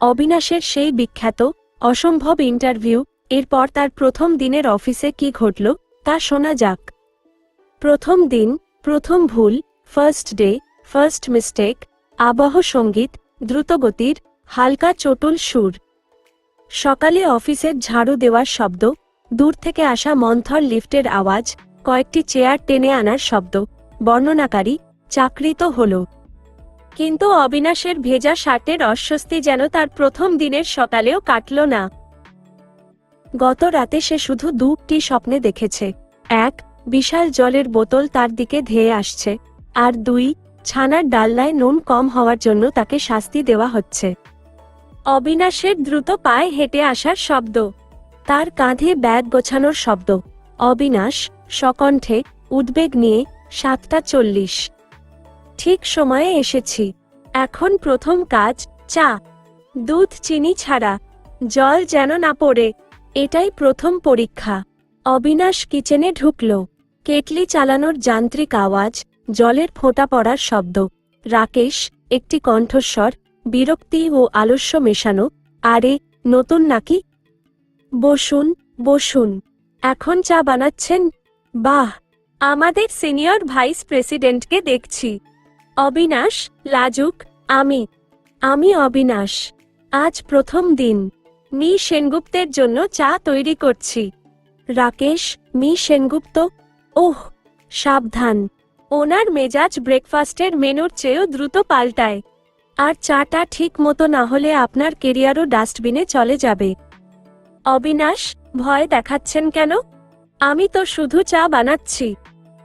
অবিনাশের সেই বিখ্যাত অসম্ভব ইন্টারভিউ, এরপর তার প্রথম দিনের অফিসে কি ঘটল তা শোনা যাক। প্রথম দিন, প্রথম ভুল, ফার্স্ট ডে, ফার্স্ট মিস্টেক, আবহ সঙ্গীত, দ্রুতগতির, হালকা চটুল সুর। সকালে অফিসের ঝাড়ু দেওয়ার শব্দ, দূর থেকে আসা মন্থর লিফটের আওয়াজ, কয়েকটি চেয়ার টেনে আনার শব্দ, বর্ণনাকারী, চাকরি তো হল। কিন্তু অবিনাশের ভেজা শার্টের অস্বস্তি যেন তার প্রথম দিনের সকালেও কাটল না। গত রাতে সে শুধু দুটি স্বপ্নে দেখেছে। এক, বিশাল জলের বোতল তার দিকে ধেয়ে আসছে, আর দুই, ছানার ডালনায় নুন কম হওয়ার জন্য তাকে শাস্তি দেওয়া হচ্ছে। অবিনাশের দ্রুত পায়ে হেঁটে আসার শব্দ, তার কাঁধে ব্যাগ গোছানোর শব্দ। অবিনাশ সকণ্ঠে, উদ্বেগ নিয়ে, 7:40। ঠিক সময়ে এসেছি। এখন প্রথম কাজ, চা। দুধ চিনি ছাড়া, জল যেন না পড়ে। এটাই প্রথম পরীক্ষা। অবিনাশ কিচেনে ঢুকল। কেটলি চালানোর যান্ত্রিক আওয়াজ, জলের ফোঁটা পড়ার শব্দ। রাকেশ, একটি কণ্ঠস্বর, বিরক্তি ও আলস্য মেশানো, আরে নতুন নাকি? বসুন বসুন। এখন চা বানাচ্ছেন? বাহ, আমাদের সিনিয়র ভাইস প্রেসিডেন্টকে দেখছি। অবিনাশ, লাজুক, আমি অবিনাশ। আজ প্রথম দিন। মি সেনগুপ্তের জন্য চা তৈরি করছি। রাকেশ, মি সেনগুপ্ত? ওহ, সাবধান। ওনার মেজাজ ব্রেকফাস্টের মেনুর চেয়েও দ্রুত পাল্টায়। আর চাটা ঠিক মতো না হলে আপনার কেরিয়ারও ডাস্টবিনে চলে যাবে। অবিনাশ, ভয় দেখাচ্ছেন কেন? আমি তো শুধু চা বানাচ্ছি।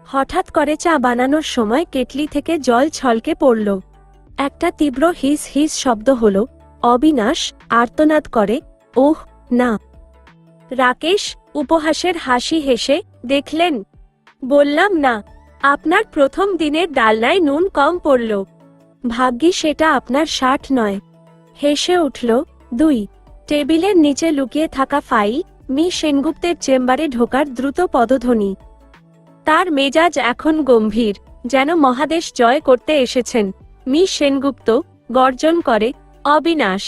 হঠাৎ করে চা বানানোর সময় কেটলি থেকে জল ছলকে পড়ল। একটা তীব্র হিস হিস শব্দ হল। অবিনাশ আর্তনাদ করে, ওহ না। রাকেশ উপহাসের হাসি হেসে, দেখলেন? বললাম না, আপনার প্রথম দিনের ডালনায় নুন কম পড়ল। ভাগ্যি সেটা আপনার শার্ট নয়। হেসে উঠল। 2, টেবিলের নিচে লুকিয়ে থাকা ফাইল। মি সেনগুপ্তের চেম্বারে ঢোকার দ্রুত পদধ্বনি। তার মেজাজ এখন গম্ভীর, যেন মহাদেশ জয় করতে এসেছেন। মি সেনগুপ্ত গর্জন করে, অবিনাশ,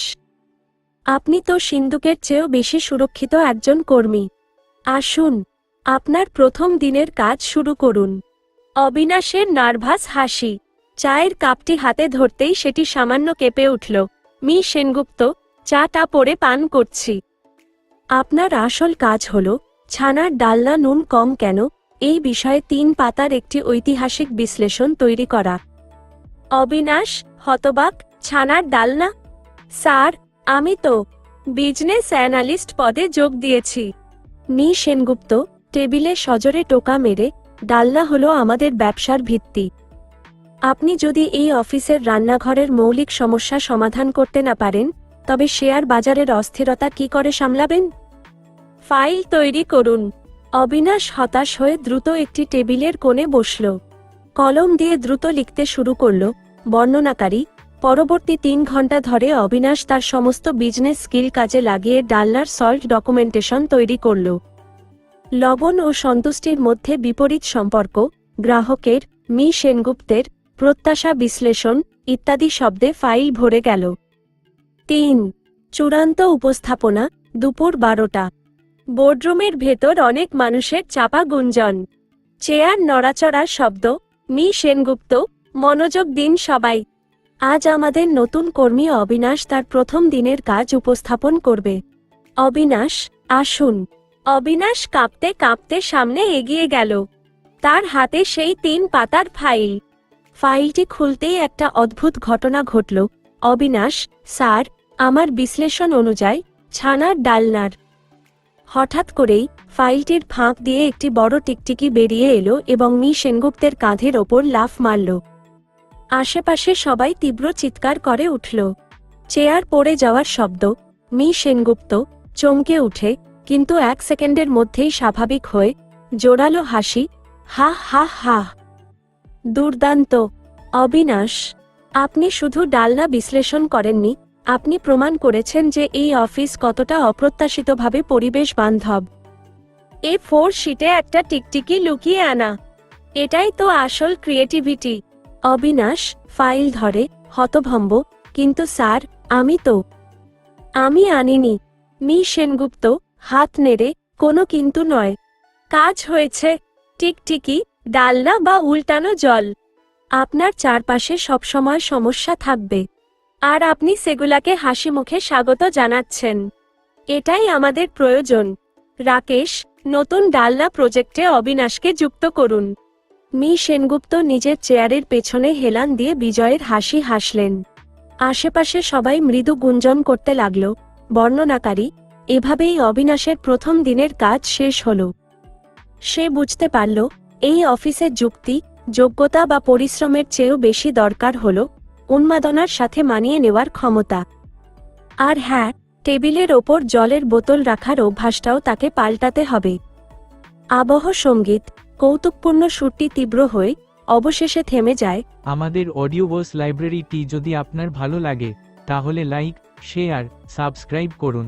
আপনি তো সিন্দুকের চেয়েও বেশি সুরক্ষিত একজন কর্মী। আসুন, আপনার প্রথম দিনের কাজ শুরু করুন। অবিনাশের নার্ভাস হাসি। চায়ের কাপটি হাতে ধরতেই সেটি সামান্য কেঁপে উঠল। মি সেনগুপ্ত, চাটা পরে পান করছি। আপনার আসল কাজ হল ছানার ডালনা নুন কম কেন এই বিষয়ে 3 পাতার একটি ঐতিহাসিক বিশ্লেষণ তৈরি করা। অবিনাশ হতবাক, ছানার ডালনা? স্যার, আমি তো বিজনেস অ্যানালিস্ট পদে যোগ দিয়েছি। মি সেনগুপ্ত টেবিলে সজোরে টোকা মেরে, ডালনা হলো আমাদের ব্যবসার ভিত্তি। আপনি যদি এই অফিসের রান্নাঘরের মৌলিক সমস্যা সমাধান করতে না পারেন, তবে শেয়ার বাজারের অস্থিরতা কি করে সামলাবেন? ফাইল তৈরি করুন। অবিনাশ হতাশ হয়ে দ্রুত একটি টেবিলের কোণে বসল। কলম দিয়ে দ্রুত লিখতে শুরু করল। বর্ণনাকারী, পরবর্তী 3 ঘন্টা ধরে অবিনাশ তার সমস্ত বিজনেস স্কিল কাজে লাগিয়ে ডালনার সল্ট ডকুমেন্টেশন তৈরি করল। লবণ ও সন্তুষ্টির মধ্যে বিপরীত সম্পর্ক, গ্রাহকের, মি সেনগুপ্তের, প্রত্যাশা বিশ্লেষণ ইত্যাদি শব্দে ফাইল ভরে গেল। 3, চূড়ান্ত উপস্থাপনা। দুপুর 12টা। বোর্ডরুমের ভেতর অনেক মানুষের চাপা গুঞ্জন। চেয়ার নড়াচড়ার শব্দ। মি সেনগুপ্ত, মনোযোগ দিন সবাই। আজ আমাদের নতুন কর্মী অবিনাশ তার প্রথম দিনের কাজ উপস্থাপন করবে। অবিনাশ, আসুন। অবিনাশ কাঁপতে কাঁপতে সামনে এগিয়ে গেল। তার হাতে সেই 3 পাতার ফাইল। ফাইলটি খুলতেই একটা অদ্ভুত ঘটনা ঘটল। অবিনাশ, স্যার, আমার বিশ্লেষণ অনুযায়ী ছানার ডালনার। হঠাৎ করেই ফাইলটির ফাঁক দিয়ে একটি বড় টিকটিকি বেরিয়ে এলো এবং মি সেনগুপ্তের কাঁধের ওপর লাফ মারল। আশেপাশে সবাই তীব্র চিৎকার করে উঠল। চেয়ার পড়ে যাওয়ার শব্দ। মি সেনগুপ্ত চমকে উঠে, কিন্তু 1 সেকেন্ডের মধ্যেই স্বাভাবিক হয়ে জোরালো হাসি, হা হা হা। দুর্দান্ত। অবিনাশ, আপনি শুধু ডালনা বিশ্লেষণ করেননি, আপনি প্রমাণ করেছেন যে এই অফিস কতটা অপ্রত্যাশিতভাবে পরিবেশ বান্ধব। A4 শিটে একটা টিকটিকি লুকিয়ে আনা, এটাই তো আসল ক্রিয়েটিভিটি। অবিনাশ ফাইল ধরে, হতভম্ব, কিন্তু স্যার, আমি তো আমি আনিনি। মি সেনগুপ্ত হাত নেড়ে, কোনো কিন্তু নয়। কাজ হয়েছে। টিকটিকি, ডালনা বা উল্টানো জল। আপনার চারপাশে সবসময় সমস্যা থাকবে, আর আপনি সেগুলাকে হাসি মুখে স্বাগত জানাচ্ছেন। এটাই আমাদের প্রয়োজন। রাকেশ, নতুন ডালনা প্রজেক্টে অবিনাশকে যুক্ত করুন। মি সেনগুপ্ত নিজের চেয়ারের পেছনে হেলান দিয়ে বিজয়ের হাসি হাসলেন। আশেপাশে সবাই মৃদু গুঞ্জন করতে লাগল। বর্ণনাকারী, এভাবেই অবিনাশের প্রথম দিনের কাজ শেষ হল। সে বুঝতে পারল, এই অফিসে যুক্তি, যোগ্যতা বা পরিশ্রমের চেয়েও বেশি দরকার হল উন্মাদনার সাথে মানিয়ে নেওয়ার ক্ষমতা। আর হ্যাঁ, টেবিলের ওপর জলের বোতল রাখার অভ্যাসটাও তাকে পাল্টাতে হবে। আবহ সঙ্গীত, কৌতুকপূর্ণ সুরটি তীব্র হয়ে অবশেষে থেমে যায়। আমাদের অডিও বস লাইব্রেরিটি যদি আপনার ভালো লাগে, তাহলে লাইক, শেয়ার, সাবস্ক্রাইব করুন।